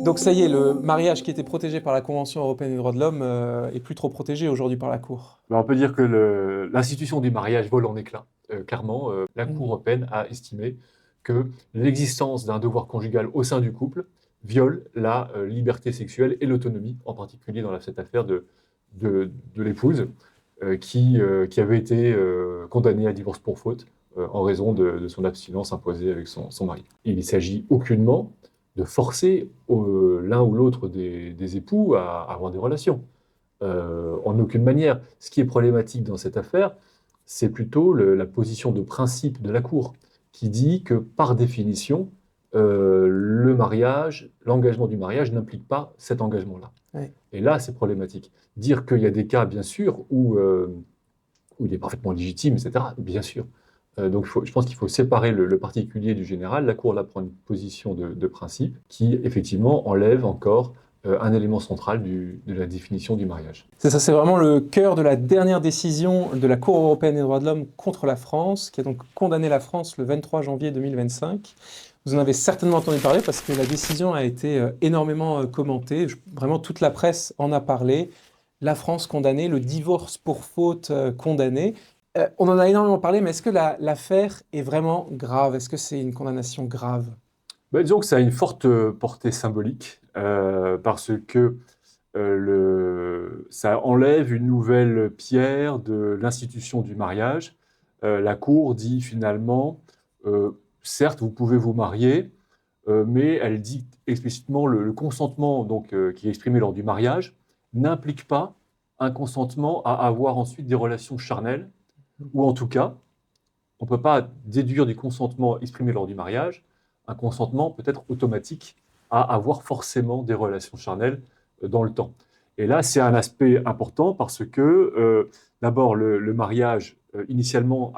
Donc ça y est, le mariage qui était protégé par la Convention européenne des droits de l'homme est plus trop protégé aujourd'hui par la Cour. Ben, on peut dire que l'institution du mariage vole en éclats. Clairement, la Cour européenne a estimé que l'existence d'un devoir conjugal au sein du couple viole la liberté sexuelle et l'autonomie, en particulier dans cette affaire de l'épouse qui avait été condamnée à divorce pour faute en raison de son abstinence imposée avec son mari. Il ne s'agit aucunement de forcer l'un ou l'autre des époux à avoir des relations. En aucune manière. Ce qui est problématique dans cette affaire, c'est plutôt la position de principe de la Cour, qui dit que par définition, le mariage, l'engagement du mariage n'implique pas cet engagement-là. Oui. Et là, c'est problématique. Dire qu'il y a des cas, bien sûr, où il est parfaitement légitime, etc., bien sûr. Donc je pense qu'il faut séparer le particulier du général. La Cour là prend une position de principe qui, effectivement, enlève encore un élément central de la définition du mariage. C'est ça, c'est vraiment le cœur de la dernière décision de la Cour européenne des droits de l'homme contre la France, qui a donc condamné la France le 23 janvier 2025. Vous en avez certainement entendu parler parce que la décision a été énormément commentée. Vraiment, toute la presse en a parlé. La France condamnée, le divorce pour faute condamné. On en a énormément parlé, mais est-ce que l'affaire est vraiment grave? Est-ce que c'est une condamnation grave? Ben, disons que ça a une forte portée symbolique parce que ça enlève une nouvelle pierre de l'institution du mariage. La Cour dit finalement, certes, vous pouvez vous marier, mais elle dit explicitement le consentement donc, qui est exprimé lors du mariage n'implique pas un consentement à avoir ensuite des relations charnelles, ou en tout cas, on ne peut pas déduire du consentement exprimé lors du mariage un consentement peut-être automatique à avoir forcément des relations charnelles dans le temps. Et là, c'est un aspect important parce que, d'abord, le mariage, initialement,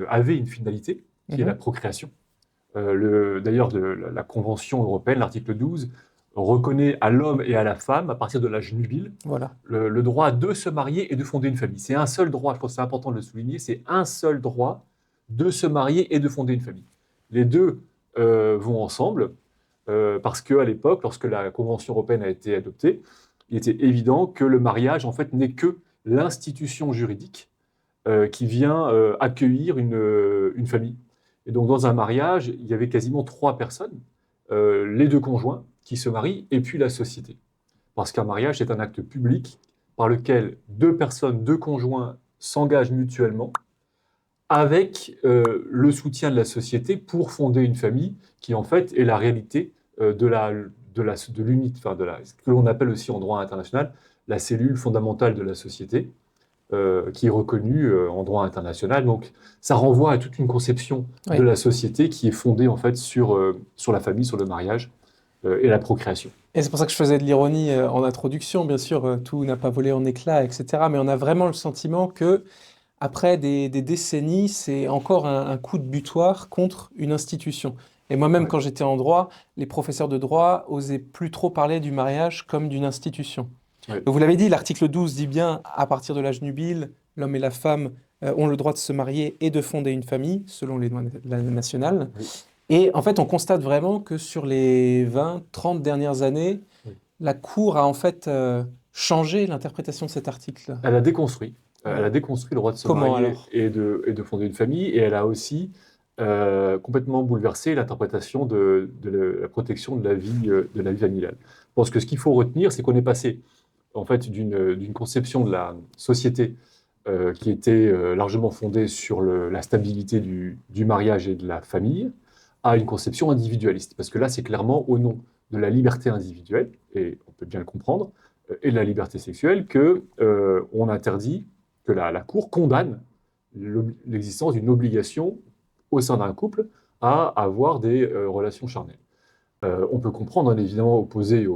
avait une finalité, qui est la procréation. D'ailleurs, la Convention européenne, l'article 12, reconnaît à l'homme et à la femme, à partir de l'âge nubile, Voilà. le droit de se marier et de fonder une famille. C'est un seul droit, je pense que c'est important de le souligner, c'est un seul droit de se marier et de fonder une famille. Les deux vont ensemble, parce qu'à l'époque, lorsque la Convention européenne a été adoptée, il était évident que le mariage, en fait, n'est que l'institution juridique qui vient accueillir une famille. Et donc, dans un mariage, il y avait quasiment 3 personnes, les 2 conjoints qui se marient, et puis la société. Parce qu'un mariage est un acte public par lequel 2 personnes, 2 conjoints s'engagent mutuellement avec le soutien de la société pour fonder une famille qui, en fait, est la réalité de l'unité, enfin, ce que l'on appelle aussi en droit international la cellule fondamentale de la société, qui est reconnue en droit international. Donc, ça renvoie à toute une conception de la société qui est fondée, en fait, sur la famille, sur le mariage et la procréation. Et c'est pour ça que je faisais de l'ironie en introduction, bien sûr, tout n'a pas volé en éclats, etc. Mais on a vraiment le sentiment que après des décennies, c'est encore un coup de butoir contre une institution. Et moi-même, quand j'étais en droit, les professeurs de droit osaient plus trop parler du mariage comme d'une institution. Donc, vous l'avez dit, l'article 12 dit bien, à partir de l'âge nubile, l'homme et la femme ont le droit de se marier et de fonder une famille, selon les lois nationales. Oui. Et en fait, on constate vraiment que sur les 20, 30 dernières années, la Cour a en fait changé l'interprétation de cet article. Elle a déconstruit. Elle a déconstruit le droit de se marier et de fonder une famille, et elle a aussi complètement bouleversé l'interprétation de la protection de la vie familiale. Je pense que ce qu'il faut retenir, c'est qu'on est passé en fait, d'une conception de la société qui était largement fondée sur la stabilité du mariage et de la famille, à une conception individualiste. Parce que là, c'est clairement au nom de la liberté individuelle, et on peut bien le comprendre, et de la liberté sexuelle, qu'on interdit, que la Cour condamne l'existence d'une obligation au sein d'un couple à avoir des relations charnelles. On peut comprendre, hein, évidemment, opposer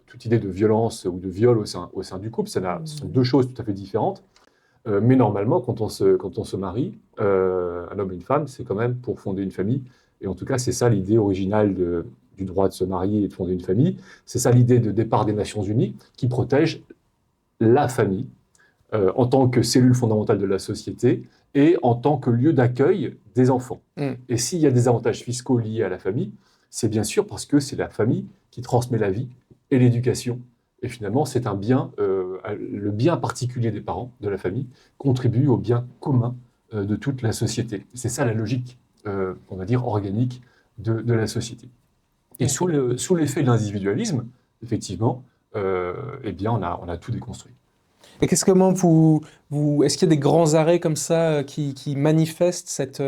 toute idée de violence ou de viol au sein du couple. Ce sont 2 choses tout à fait différentes. Mais normalement, quand on se marie, un homme et une femme, c'est quand même pour fonder une famille. Et en tout cas, c'est ça l'idée originale du droit de se marier et de fonder une famille. C'est ça l'idée de départ des Nations Unies, qui protège la famille en tant que cellule fondamentale de la société et en tant que lieu d'accueil des enfants. Et s'il y a des avantages fiscaux liés à la famille, c'est bien sûr parce que c'est la famille qui transmet la vie et l'éducation. Et finalement, c'est un bien, le bien particulier des parents, de la famille, contribue au bien commun de toute la société. C'est ça la logique, on va dire, organique de la société. Et sous l'effet de l'individualisme, effectivement, eh bien, on a tout déconstruit. Et comment est-ce qu'il y a des grands arrêts comme ça qui manifestent cette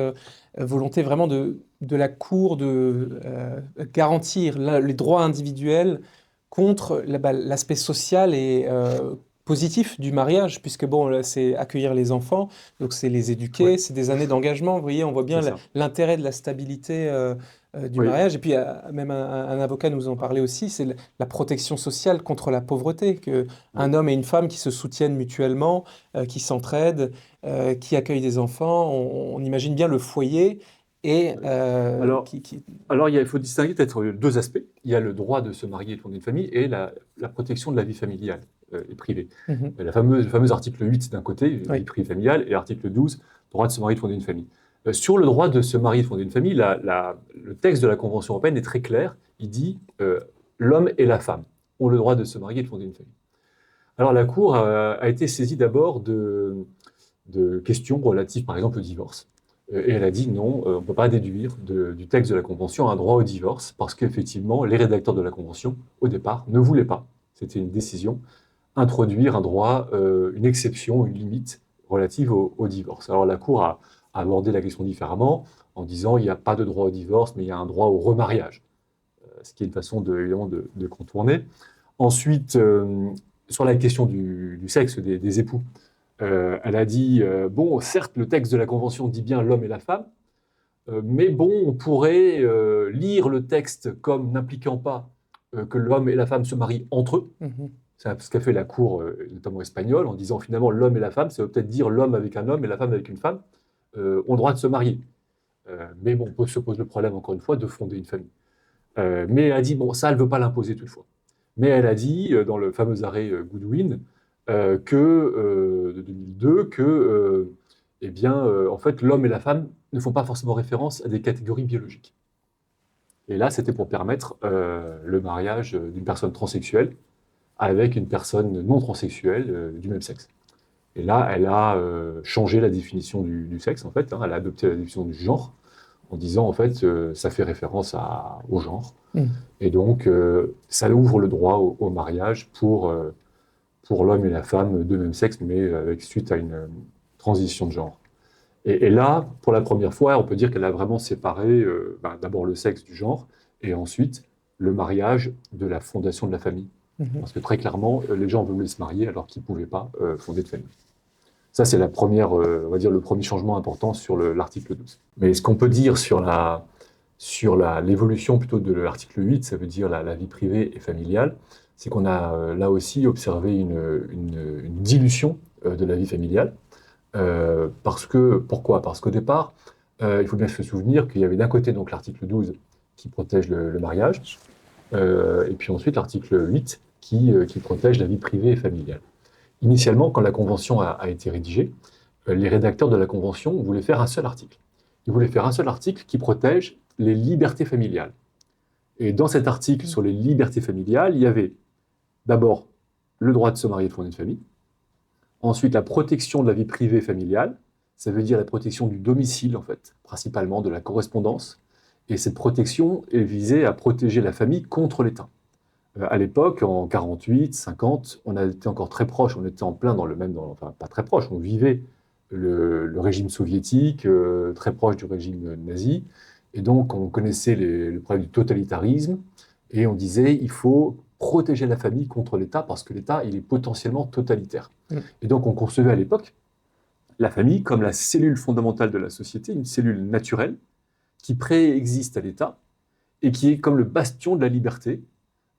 volonté vraiment de la Cour de garantir les droits individuels contre l'aspect social et positif du mariage, puisque bon, là, c'est accueillir les enfants, donc c'est les éduquer, c'est des années d'engagement, vous voyez, on voit bien l'intérêt de la stabilité du mariage. Et puis, même un avocat nous en parlait aussi, c'est la protection sociale contre la pauvreté, qu'un homme et une femme qui se soutiennent mutuellement, qui s'entraident, qui accueillent des enfants, on imagine bien le foyer. Et alors, il faut distinguer peut-être deux aspects. Il y a le droit de se marier et de fonder une famille et la protection de la vie familiale et privée. Le fameux article 8 d'un côté, vie privée familiale, et l'article 12, droit de se marier et de fonder une famille. Sur le droit de se marier et de fonder une famille, le texte de la Convention européenne est très clair. Il dit l'homme et la femme ont le droit de se marier et de fonder une famille. Alors la Cour a été saisie d'abord de questions relatives par exemple au divorce. Et elle a dit non, on ne peut pas déduire du texte de la Convention un droit au divorce, parce qu'effectivement, les rédacteurs de la Convention, au départ, ne voulaient pas, c'était une décision, introduire un droit, une exception, une limite relative au divorce. Alors la Cour a abordé la question différemment, en disant il n'y a pas de droit au divorce, mais il y a un droit au remariage, ce qui est une façon évidemment de contourner. Ensuite, sur la question du sexe des époux, elle a dit, bon, certes, le texte de la Convention dit bien l'homme et la femme, mais bon, on pourrait lire le texte comme n'impliquant pas que l'homme et la femme se marient entre eux. C'est ce qu'a fait la Cour, notamment espagnole, en disant finalement l'homme et la femme, ça veut peut-être dire l'homme avec un homme et la femme avec une femme, ont le droit de se marier. Mais bon, se pose le problème, encore une fois, de fonder une famille. Mais elle a dit, bon, ça, elle ne veut pas l'imposer toutefois. Mais elle a dit, dans le fameux arrêt Goodwin, de 2002, que en fait, l'homme et la femme ne font pas forcément référence à des catégories biologiques. Et là, c'était pour permettre le mariage d'une personne transsexuelle avec une personne non transsexuelle du même sexe. Et là, elle a changé la définition du sexe, en fait. Elle a adopté la définition du genre, en disant, en fait, ça fait référence au genre. Et donc, ça ouvre le droit au mariage pour l'homme et la femme de même sexe, mais suite à une transition de genre. Et là, pour la première fois, on peut dire qu'elle a vraiment séparé d'abord le sexe du genre, et ensuite le mariage de la fondation de la famille. Parce que très clairement, les gens voulaient se marier alors qu'ils ne pouvaient pas fonder de famille. Ça, c'est la première, on va dire, le premier changement important sur l'article 12. Mais ce qu'on peut dire sur l'évolution plutôt de l'article 8, ça veut dire la vie privée et familiale, c'est qu'on a là aussi observé une dilution de la vie familiale. Pourquoi ? Parce qu'au départ, il faut bien se souvenir qu'il y avait d'un côté donc l'article 12 qui protège le mariage, et puis ensuite l'article 8 qui protège la vie privée et familiale. Initialement, quand la Convention a été rédigée, les rédacteurs de la Convention voulaient faire un seul article. Ils voulaient faire un seul article qui protège les libertés familiales. Et dans cet article sur les libertés familiales, il y avait d'abord le droit de se marier et de fonder une famille, ensuite la protection de la vie privée familiale, ça veut dire la protection du domicile, en fait, principalement de la correspondance, et cette protection est visée à protéger la famille contre l'État. À l'époque, en 48, 50, on était encore très proche, on était en plein dans enfin pas très proche, on vivait le régime soviétique, très proche du régime nazi, et donc on connaissait le problème du totalitarisme, et on disait il faut protéger la famille contre l'État, parce que l'État, il est potentiellement totalitaire. Et donc on concevait à l'époque la famille comme la cellule fondamentale de la société, une cellule naturelle, qui préexiste à l'État, et qui est comme le bastion de la liberté,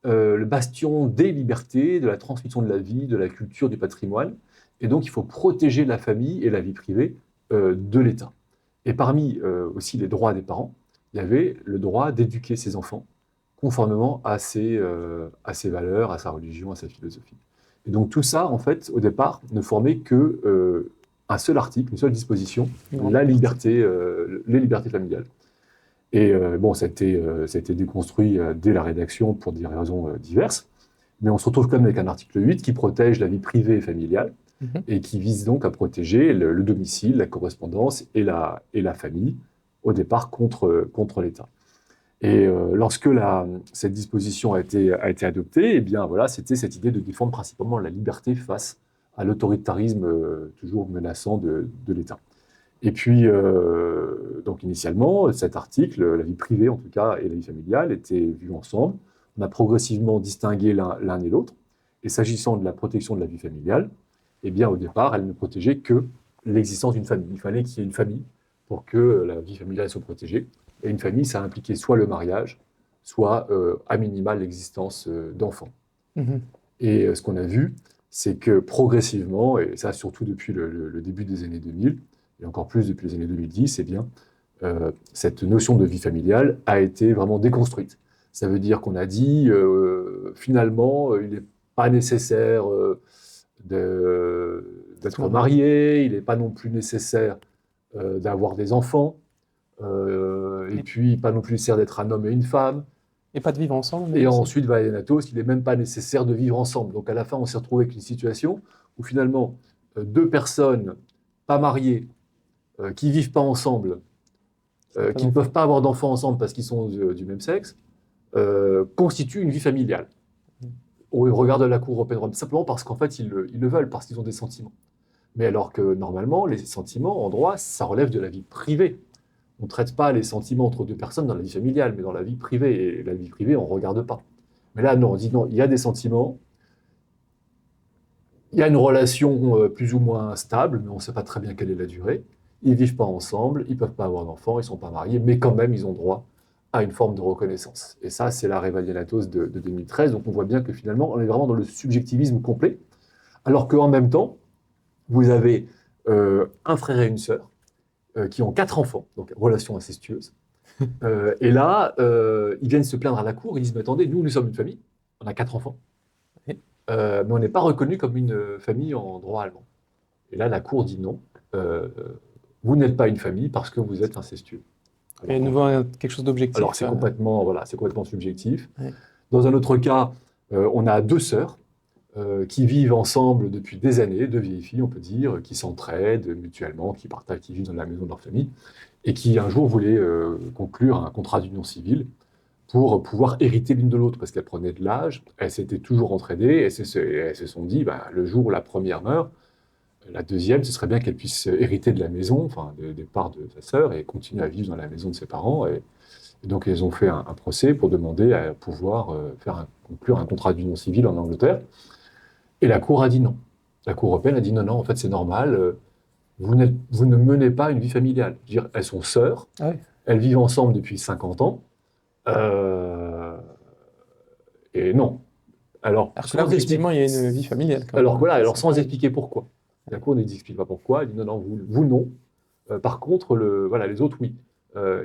le bastion des libertés, de la transmission de la vie, de la culture, du patrimoine. Et donc, il faut protéger la famille et la vie privée de l'État. Et parmi aussi les droits des parents, il y avait le droit d'éduquer ses enfants conformément à ses valeurs, à sa religion, à sa philosophie. Et donc, tout ça, en fait, au départ, ne formait qu'un seul article, une seule disposition, les libertés familiales. Et bon, ça a été déconstruit dès la rédaction pour des raisons diverses. Mais on se retrouve quand même avec un article 8 qui protège la vie privée et familiale Mhm. et qui vise donc à protéger le domicile, la correspondance et la famille, au départ contre l'État. Et lorsque cette disposition a été adoptée, eh bien voilà, c'était cette idée de défendre principalement la liberté face à l'autoritarisme toujours menaçant de l'État. Et puis, donc initialement, cet article, la vie privée en tout cas et la vie familiale, étaient vus ensemble. On a progressivement distingué l'un et l'autre. Et s'agissant de la protection de la vie familiale, eh bien au départ, elle ne protégeait que l'existence d'une famille. Il fallait qu'il y ait une famille pour que la vie familiale soit protégée. Et une famille, ça impliquait soit le mariage, soit à minima l'existence d'enfants. Mhm. Et ce qu'on a vu, c'est que progressivement, et ça surtout depuis le début des années 2000, et encore plus depuis les années 2010, eh bien, cette notion de vie familiale a été vraiment déconstruite. Ça veut dire qu'on a dit, finalement, il n'est pas nécessaire d'être marié, il n'est pas non plus nécessaire d'avoir des enfants, et puis pas non plus nécessaire d'être un homme et une femme. Et pas de vivre ensemble. Et ensuite, Valerianatos, il n'est même pas nécessaire de vivre ensemble. Donc à la fin, on s'est retrouvé avec une situation où finalement, deux personnes pas mariées, qui ne vivent pas ensemble, qui ne peuvent pas avoir d'enfants ensemble parce qu'ils sont du même sexe, constituent une vie familiale. Au regard de la Cour européenne, simplement parce qu'en fait, ils le veulent, parce qu'ils ont des sentiments. Mais alors que normalement, les sentiments, en droit, ça relève de la vie privée. On ne traite pas les sentiments entre deux personnes dans la vie familiale, mais dans la vie privée. Et la vie privée, on ne regarde pas. Mais là, non, on dit non, il y a des sentiments, il y a une relation plus ou moins stable, mais on ne sait pas très bien quelle est la durée. Ils ne vivent pas ensemble, ils ne peuvent pas avoir d'enfants, ils ne sont pas mariés, mais quand même, ils ont droit à une forme de reconnaissance. Et ça, c'est l'arrêt Valianatos de 2013. Donc on voit bien que finalement, on est vraiment dans le subjectivisme complet, alors qu'en même temps, vous avez un frère et une sœur qui ont 4 enfants, donc relation incestueuse. Et là, ils viennent se plaindre à la cour, ils disent, mais attendez, nous sommes une famille, on a 4 enfants, mais on n'est pas reconnu comme une famille en droit allemand. Et là, la cour dit non, vous n'êtes pas une famille parce que vous êtes incestueux. Alors, et nouveau quelque chose d'objectif. Alors c'est complètement, voilà, c'est complètement subjectif. Ouais. Dans un autre cas, on a 2 sœurs qui vivent ensemble depuis des années, 2 vieilles filles, on peut dire, qui s'entraident mutuellement, qui partagent, qui vivent dans la maison de leur famille, et qui un jour voulaient conclure un contrat d'union civile pour pouvoir hériter l'une de l'autre, parce qu'elles prenaient de l'âge, elles s'étaient toujours entraidées, et elles se sont dit, bah, le jour où la première meurt, la deuxième, ce serait bien qu'elle puisse hériter de la maison, enfin des parts de sa sœur, et continuer à vivre dans la maison de ses parents. Et donc elles ont fait un procès pour demander à pouvoir conclure un contrat d'union civile en Angleterre. Et la Cour a dit non. La Cour européenne a dit non, non, en fait c'est normal, vous ne menez pas une vie familiale. Je veux dire, elles sont sœurs, elles vivent ensemble depuis 50 ans, et non. Alors que là, effectivement, il y a une vie familiale. Alors voilà, alors sans expliquer pourquoi. La Cour ne explique pas pourquoi, elle dit non, non, vous non. Par contre, voilà, les autres, oui.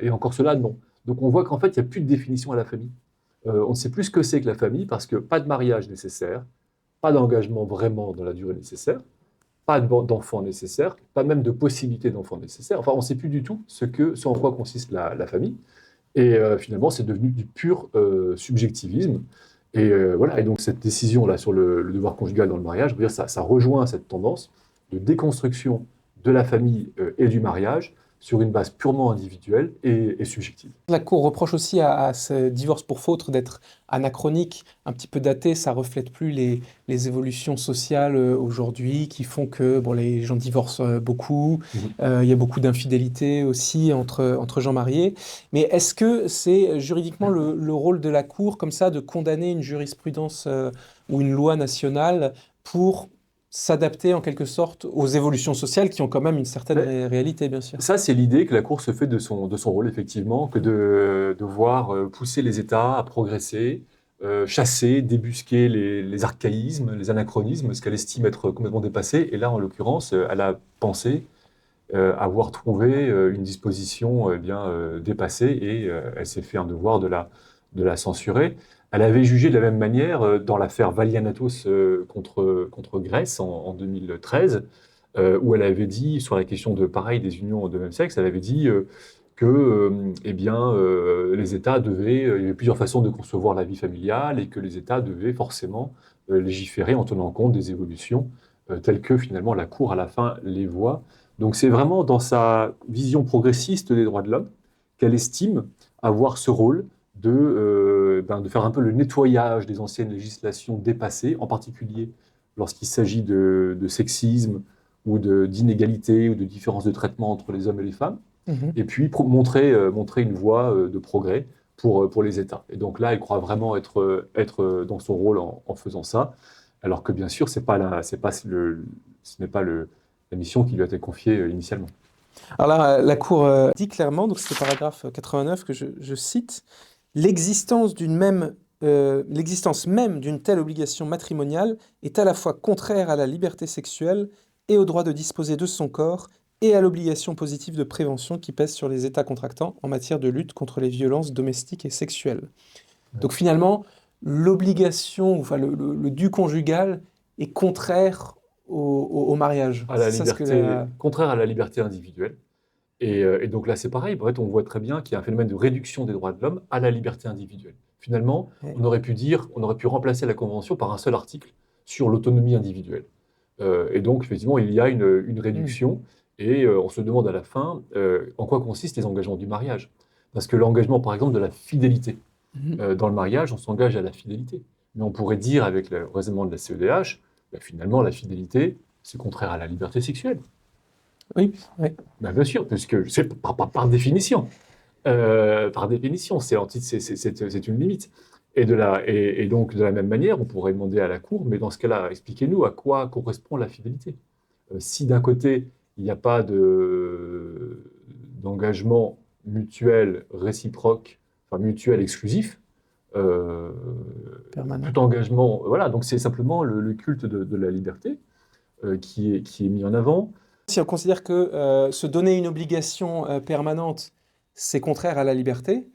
Et encore cela, non. Donc on voit qu'en fait, il n'y a plus de définition à la famille. On ne sait plus ce que c'est que la famille parce que pas de mariage nécessaire, pas d'engagement vraiment dans la durée nécessaire, pas d'enfants nécessaires, pas même de possibilité d'enfants nécessaires. Enfin, on ne sait plus du tout ce en quoi consiste la famille. Et finalement, c'est devenu du pur subjectivisme. Et voilà. Et donc cette décision-là sur le devoir conjugal dans le mariage, je veux dire, ça rejoint cette tendance de déconstruction de la famille et du mariage sur une base purement individuelle et subjective. La Cour reproche aussi à ce divorce pour faute d'être anachronique, un petit peu daté, ça reflète plus les évolutions sociales aujourd'hui qui font que bon, les gens divorcent beaucoup, il y a beaucoup d'infidélité aussi entre gens mariés. Mais est-ce que c'est juridiquement le rôle de la Cour, comme ça, de condamner une jurisprudence ou une loi nationale pour s'adapter en quelque sorte aux évolutions sociales qui ont quand même une certaine réalité, bien sûr. Ça, c'est l'idée que la Cour se fait de son rôle, effectivement, que de devoir pousser les États à progresser, chasser, débusquer les archaïsmes, les anachronismes, ce qu'elle estime être complètement dépassé. Et là, en l'occurrence, elle a pensé avoir trouvé une disposition dépassée et elle s'est fait un devoir de la censurer. Elle avait jugé de la même manière dans l'affaire Valianatos contre Grèce en 2013, où elle avait dit, sur la question des unions de même sexe, elle avait dit les États devaient, il y avait plusieurs façons de concevoir la vie familiale et que les États devaient forcément légiférer en tenant compte des évolutions telles que finalement la Cour à la fin les voit. Donc c'est vraiment dans sa vision progressiste des droits de l'homme qu'elle estime avoir ce rôle de faire un peu le nettoyage des anciennes législations dépassées, en particulier lorsqu'il s'agit de sexisme ou d'inégalité ou de différence de traitement entre les hommes et les femmes, et puis montrer une voie de progrès pour les États. Et donc là, elle croit vraiment être dans son rôle en faisant ça, alors que bien sûr, ce n'est pas la mission qui lui a été confiée initialement. Alors là, la Cour dit clairement, donc c'est le paragraphe 89 que je cite, l'existence même d'une telle obligation matrimoniale est à la fois contraire à la liberté sexuelle et au droit de disposer de son corps et à l'obligation positive de prévention qui pèse sur les États contractants en matière de lutte contre les violences domestiques et sexuelles. Donc finalement, l'obligation, enfin le dû conjugal est contraire au mariage. Contraire à la liberté individuelle. Et donc là, c'est pareil. En fait, on voit très bien qu'il y a un phénomène de réduction des droits de l'homme à la liberté individuelle. Finalement, on aurait pu remplacer la Convention par un seul article sur l'autonomie individuelle. Et donc, effectivement, il y a une réduction. Et on se demande à la fin en quoi consistent les engagements du mariage. Parce que l'engagement, par exemple, de la fidélité. Dans le mariage, on s'engage à la fidélité. Mais on pourrait dire, avec le raisonnement de la CEDH, finalement, la fidélité, c'est contraire à la liberté sexuelle. Oui. Bien sûr, puisque c'est par définition. Par définition, c'est une limite. Et donc, de la même manière, on pourrait demander à la Cour, mais dans ce cas-là, expliquez-nous à quoi correspond la fidélité. Si d'un côté, il n'y a pas d'engagement mutuel réciproque, enfin mutuel exclusif, tout engagement, voilà, donc c'est simplement le culte de la liberté qui est mis en avant. Si on considère que se donner une obligation permanente, c'est contraire à la liberté,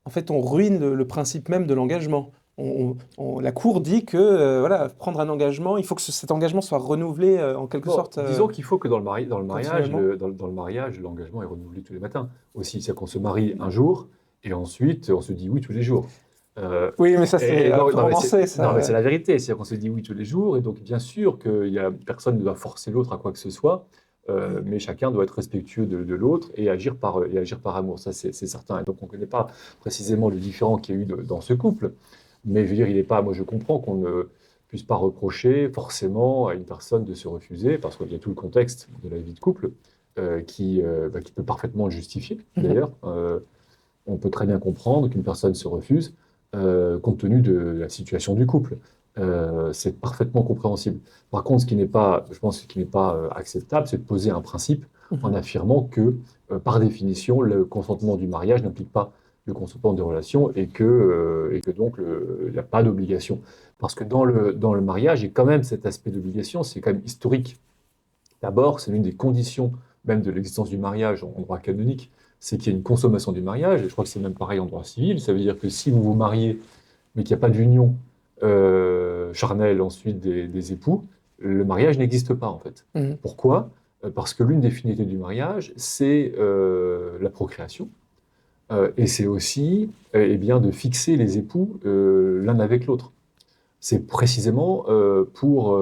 en fait, on ruine le principe même de l'engagement. La Cour dit que prendre un engagement, il faut que cet engagement soit renouvelé en quelque sorte. Disons qu'il faut que dans le mariage, l'engagement est renouvelé tous les matins aussi. C'est qu'on se marie un jour et ensuite on se dit oui tous les jours. Oui, mais ça c'est romancé. Non, mais c'est la vérité. C'est qu'on se dit oui tous les jours et donc bien sûr que personne ne doit forcer l'autre à quoi que ce soit. Mais chacun doit être respectueux de l'autre et agir par amour, ça c'est certain. Et donc on ne connaît pas précisément le différend qu'il y a eu dans ce couple, mais je veux dire, moi je comprends qu'on ne puisse pas reprocher forcément à une personne de se refuser, parce qu'il y a tout le contexte de la vie de couple qui peut parfaitement le justifier. D'ailleurs, on peut très bien comprendre qu'une personne se refuse compte tenu de la situation du couple. C'est parfaitement compréhensible. Par contre, je pense que ce qui n'est pas acceptable, c'est de poser un principe en affirmant que, par définition, le consentement du mariage n'implique pas le consentement des relations et que donc il n'y a pas d'obligation. Parce que dans le mariage, il y a quand même cet aspect d'obligation, c'est quand même historique. D'abord, c'est l'une des conditions même de l'existence du mariage en droit canonique, c'est qu'il y a une consommation du mariage, et je crois que c'est même pareil en droit civil, ça veut dire que si vous vous mariez, mais qu'il n'y a pas d'union charnelle ensuite des époux, le mariage n'existe pas en fait. Pourquoi ? Parce que l'une des finalités du mariage, c'est la procréation, et c'est aussi de fixer les époux l'un avec l'autre. C'est précisément pour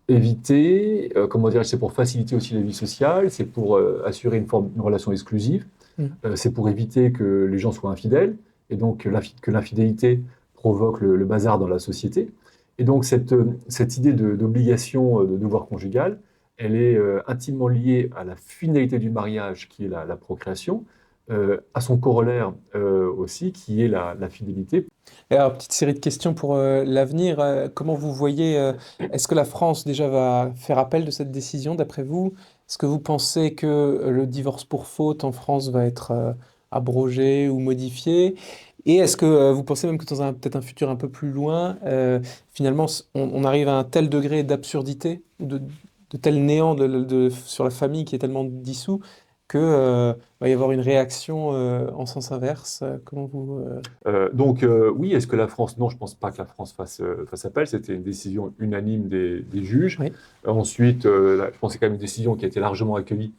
éviter, c'est pour faciliter aussi la vie sociale, c'est pour assurer une relation exclusive, c'est pour éviter que les gens soient infidèles, et donc que l'infidélité provoque le bazar dans la société. Et donc cette idée d'obligation de devoir conjugal, elle est intimement liée à la finalité du mariage, qui est la procréation, à son corollaire aussi, qui est la fidélité. Et alors, petite série de questions pour l'avenir. Comment vous voyez, est-ce que la France déjà va faire appel de cette décision, d'après vous? Est-ce que vous pensez que le divorce pour faute en France va être abrogé ou modifié? Et est-ce que vous pensez même que dans peut-être un futur un peu plus loin, finalement, on arrive à un tel degré d'absurdité, de tel néant sur la famille qui est tellement dissous, que va y avoir une réaction en sens inverse? Comment vous... Oui, est-ce que la France... Non, je ne pense pas que la France fasse appel. C'était une décision unanime des juges. Oui. Ensuite, je pense que c'est quand même une décision qui a été largement accueillie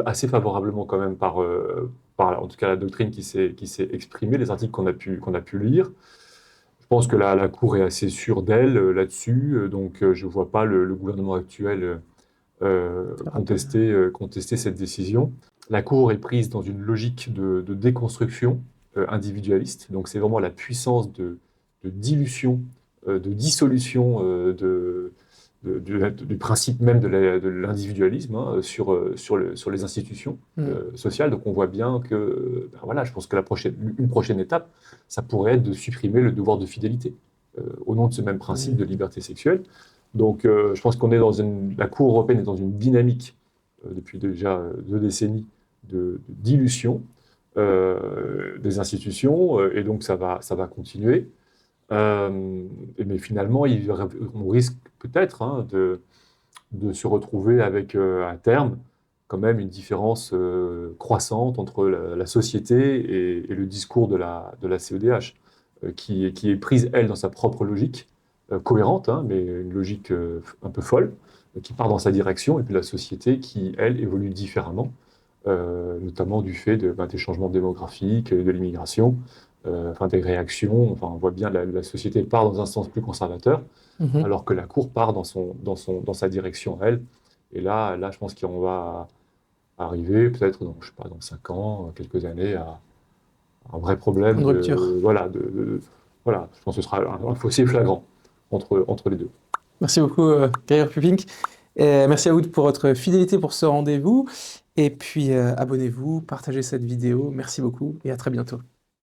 assez favorablement quand même en tout cas, la doctrine qui s'est exprimée, les articles qu'on a pu lire. Je pense que la Cour est assez sûre d'elle là-dessus, donc je ne vois pas le gouvernement actuel contester cette décision. La Cour est prise dans une logique de déconstruction individualiste, donc c'est vraiment la puissance de dilution, de dissolution du principe même de l'individualisme sur les institutions sociales. Donc on voit bien que, voilà, je pense que une prochaine étape, ça pourrait être de supprimer le devoir de fidélité au nom de ce même principe de liberté sexuelle. Donc je pense la Cour européenne est dans une dynamique depuis déjà 2 décennies de dilution des institutions, et donc ça va continuer. Mais finalement, on risque peut-être de se retrouver avec à terme quand même une différence croissante entre la société et le discours de la CEDH, qui est prise, elle, dans sa propre logique, cohérente, mais une logique un peu folle, qui part dans sa direction, et puis la société qui, elle, évolue différemment, notamment du fait des changements démographiques, de l'immigration, des réactions. Enfin, on voit bien la société part dans un sens plus conservateur, alors que la Cour part dans sa direction, elle. Et là, je pense qu'on va arriver, peut-être, je sais pas, dans 5 ans, quelques années, à un vrai problème. Une rupture. Voilà, je pense que ce sera un fossé flagrant entre les deux. Merci beaucoup, Gregor Pupink. Merci à vous pour votre fidélité pour ce rendez-vous. Et puis, abonnez-vous, partagez cette vidéo. Merci beaucoup et à très bientôt.